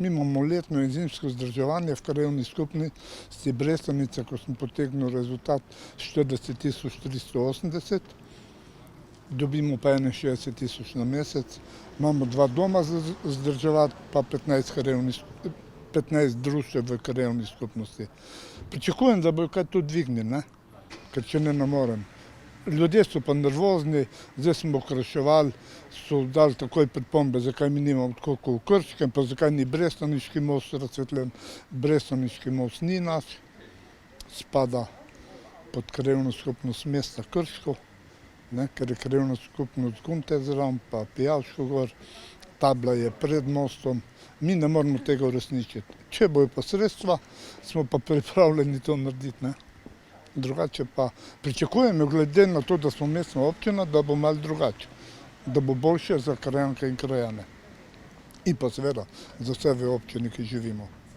Mi imamo letno in zimsko vzdrževanje v krajevni skupnosti Brestovica, ko smo potegnili rezultat 40.380, dobimo pa 61.000 na mesec. Imamo 2 doma za vzdrževati, pa 15 društev v krajevni skupnosti. Pričakujem, da bojo kaj to dvignili, ker če ne morem. Ljudje so pa nervozni, zdaj smo okraševali, so dali takoj pripombe, zakaj mi nimamo tako kot v Krškem, pa zakaj ni Brestoniški most razsvetljen. Brestoniški most ni naš, spada pod krajevno skupnost mesta Krško, ker je krajevna skupnost Gunte zraven, pa Pijavško gor, tabla je pred mostom, mi ne moremo tega uresničiti. Če bojo pa sredstva, smo pa pripravljeni to narediti. Drugače pa pričakujem, glede na to, da smo mestna občina, da bo malo drugače, da bo boljše za krajanke in krajane. In pa seveda za vse v občini, ki živimo.